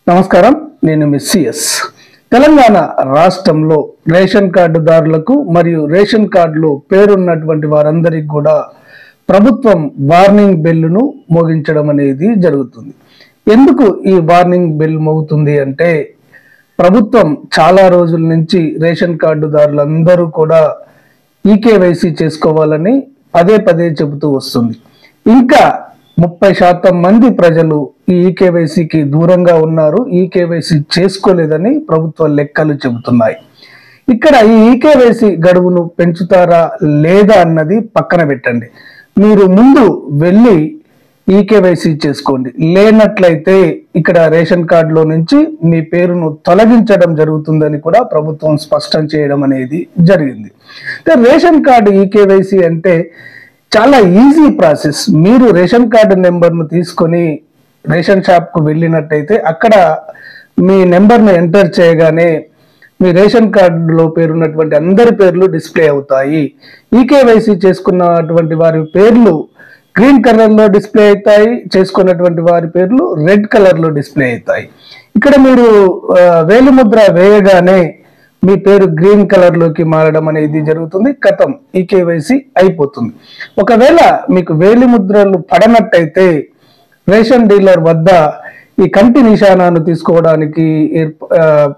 నమస్కారం, నేను మిస్సిఎస్. తెలంగాణ రాష్ట్రంలో రేషన్ కార్డుదారులకు మరియు రేషన్ కార్డులో పేరున్నటువంటి వారందరికీ కూడా ప్రభుత్వం వార్నింగ్ బెల్లును మోగించడం అనేది జరుగుతుంది. ఎందుకు ఈ వార్నింగ్ బెల్ మోగుతుంది అంటే, ప్రభుత్వం చాలా రోజుల నుంచి రేషన్ కార్డుదారులందరూ కూడా ఈకేవైసీ చేసుకోవాలని పదే పదే చెబుతూ వస్తుంది. ఇంకా 30% మంది ప్రజలు ఈ ఈకేవైసీకి దూరంగా ఉన్నారు, ఈకేవైసీ చేసుకోలేదని ప్రభుత్వ లెక్కలు చెబుతున్నాయి. ఇక్కడ ఈ ఈకేవైసీ గడువును పెంచుతారా లేదా అన్నది పక్కన పెట్టండి. మీరు ముందు వెళ్ళి ఈకేవైసీ చేసుకోండి. లేనట్లయితే ఇక్కడ రేషన్ కార్డులో నుంచి మీ పేరును తొలగించడం జరుగుతుందని కూడా ప్రభుత్వం స్పష్టం చేయడం అనేది జరిగింది. రేషన్ కార్డు ఈకేవైసీ అంటే చాలా ఈజీ ప్రాసెస్. మీరు రేషన్ కార్డు నెంబర్ను తీసుకొని రేషన్ షాప్కు వెళ్ళినట్టయితే అక్కడ మీ నెంబర్ను ఎంటర్ చేయగానే మీ రేషన్ కార్డులో పేరున్నటువంటి అందరి పేర్లు డిస్ప్లే అవుతాయి. ఈకేవైసీ చేసుకున్నటువంటి వారి పేర్లు గ్రీన్ కలర్లో డిస్ప్లే అవుతాయి, చేసుకున్నటువంటి వారి పేర్లు రెడ్ కలర్లో డిస్ప్లే అవుతాయి. ఇక్కడ మీరు వేలిముద్ర వేయగానే మీ పేరు గ్రీన్ కలర్లోకి మారడం అనేది జరుగుతుంది. కథం, ఈకేవైసీ అయిపోతుంది. ఒకవేళ మీకు వేలిముద్రలు పడనట్టయితే రేషన్ డీలర్ వద్ద ఈ కంటి నిశానాన్ని తీసుకోవడానికి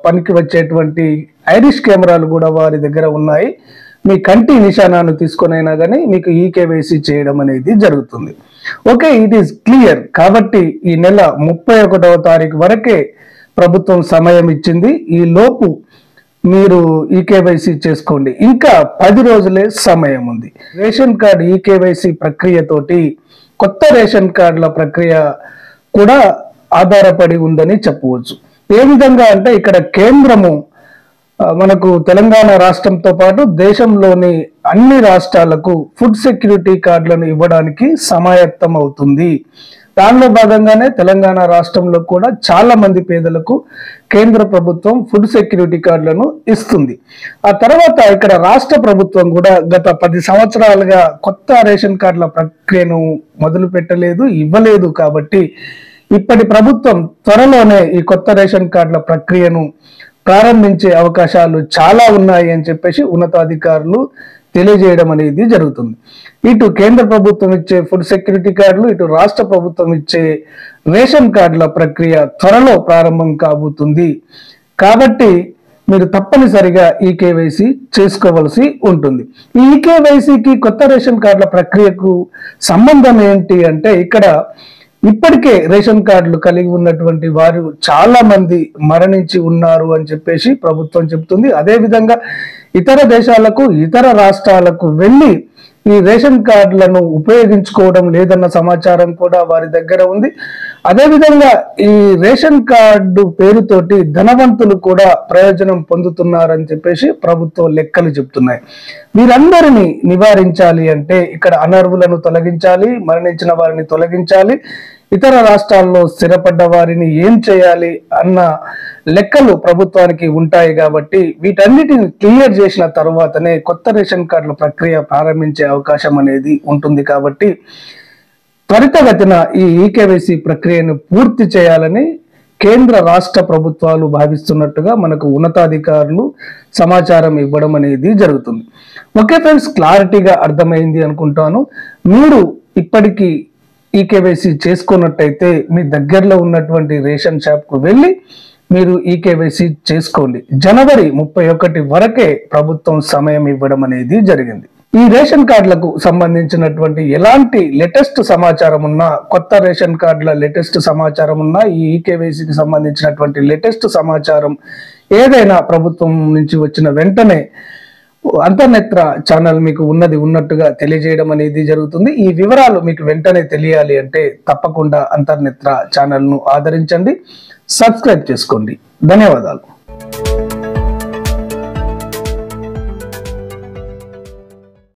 పనికి వచ్చేటువంటి ఐరిష్ కెమెరాలు కూడా వారి దగ్గర ఉన్నాయి. మీ కంటి నిశానాన్ని తీసుకొనైనా కానీ మీకు ఈకేవైసీ చేయడం అనేది జరుగుతుంది. Okay, it is clear. కాబట్టి ఈ నెల 31వ తారీఖు వరకే ప్రభుత్వం సమయం ఇచ్చింది. ఈ లోపు మీరు ఈకేవైసీ చేసుకోండి. ఇంకా 10 రోజులే సమయం ఉంది. రేషన్ కార్డు ఈకేవైసీ ప్రక్రియతోటి కొత్త రేషన్ కార్డుల ప్రక్రియ కూడా ఆధారపడి ఉందని చెప్పవచ్చు. ఏ విధంగా అంటే, ఇక్కడ కేంద్రము మనకు తెలంగాణ రాష్ట్రంతో పాటు దేశంలోని అన్ని రాష్ట్రాలకు ఫుడ్ సెక్యూరిటీ కార్డులను ఇవ్వడానికి సమాయత్తం అవుతుంది. దానిలో భాగంగానే తెలంగాణ రాష్ట్రంలో కూడా చాలా మంది పేదలకు కేంద్ర ప్రభుత్వం ఫుడ్ సెక్యూరిటీ కార్డులను ఇస్తుంది. ఆ తర్వాత ఇక్కడ రాష్ట్ర ప్రభుత్వం కూడా గత 10 సంవత్సరాలుగా కొత్త రేషన్ కార్డుల ప్రక్రియను మొదలు పెట్టలేదు, ఇవ్వలేదు. కాబట్టి ఇప్పటి ప్రభుత్వం త్వరలోనే ఈ కొత్త రేషన్ కార్డుల ప్రక్రియను ప్రారంభించే అవకాశాలు చాలా ఉన్నాయి అని చెప్పేసి ఉన్నతాధికారులు తెలియజేయడం అనేది జరుగుతుంది. ఇటు కేంద్ర ప్రభుత్వం ఇచ్చే ఫుడ్ సెక్యూరిటీ కార్డులు, ఇటు రాష్ట్ర ప్రభుత్వం ఇచ్చే రేషన్ కార్డుల ప్రక్రియ త్వరలో ప్రారంభం కాబోతుంది. కాబట్టి మీరు తప్పనిసరిగా ఈకేవైసీ చేసుకోవలసి ఉంటుంది. ఈ ఈకేవైసీకి కొత్త రేషన్ కార్డుల ప్రక్రియకు సంబంధం ఏంటి అంటే, ఇక్కడ ఇప్పటికే రేషన్ కార్డులు కలిగి ఉన్నటువంటి వారు చాలా మంది మరణించి ఉన్నారు అని చెప్పేసి ప్రభుత్వం చెబుతుంది. అదేవిధంగా ఇతర దేశాలకు, ఇతర రాష్ట్రాలకు వెళ్ళి ఈ రేషన్ కార్డులను ఉపయోగించుకోవడం లేదన్న సమాచారం కూడా వారి దగ్గర ఉంది. అదేవిధంగా ఈ రేషన్ కార్డు పేరుతోటి ధనవంతులు కూడా ప్రయోజనం పొందుతున్నారని చెప్పేసి ప్రభుత్వం లెక్కలు చెప్తున్నాయి. వీరందరినీ నివారించాలి అంటే ఇక్కడ అనర్హులను తొలగించాలి, మరణించిన వారిని తొలగించాలి, ఇతర రాష్ట్రాల్లో స్థిరపడ్డ వారిని ఏం చేయాలి అన్న లెక్కలు ప్రభుత్వానికి ఉంటాయి. కాబట్టి వీటన్నిటిని క్లియర్ చేసిన తర్వాతనే కొత్త రేషన్ కార్డుల ప్రక్రియ ప్రారంభించే అవకాశం అనేది ఉంటుంది. కాబట్టి త్వరితగతిన ఈ ఈకేవైసీ ప్రక్రియను పూర్తి చేయాలని కేంద్ర రాష్ట్ర ప్రభుత్వాలు భావిస్తున్నట్టుగా మనకు ఉన్నతాధికారులు సమాచారం ఇవ్వడం అనేది జరుగుతుంది. ఓకే ఫ్రెండ్స్, క్లారిటీగా అర్థమైంది అనుకుంటాను. మీరు ఇప్పటికీ ఈకేవైసీ చేసుకున్నట్టయితే మీ దగ్గరలో ఉన్నటువంటి రేషన్ షాప్కు వెళ్ళి మీరు ఈకేవైసీ చేసుకోండి. జనవరి 31 వరకే ప్రభుత్వం సమయం ఇవ్వడం అనేది జరిగింది. ఈ రేషన్ కార్డులకు సంబంధించినటువంటి ఎలాంటి లేటెస్ట్ సమాచారం ఉన్నా, కొత్త రేషన్ కార్డుల లేటెస్ట్ సమాచారం ఉన్నా, ఈ ఈకేవైసీకి సంబంధించినటువంటి లేటెస్ట్ సమాచారం ఏదైనా ప్రభుత్వం నుంచి వచ్చిన వెంటనే అంతర్నేత్ర ఛానల్ మీకు ఉన్నట్టుగా తెలియజేయడం అనేది జరుగుతుంది. ఈ వివరాలు మీకు వెంటనే తెలియాలి అంటే తప్పకుండా అంతర్నేత్ర ఛానల్ను ఆదరించండి, సబ్స్క్రైబ్ చేసుకోండి. ధన్యవాదాలు.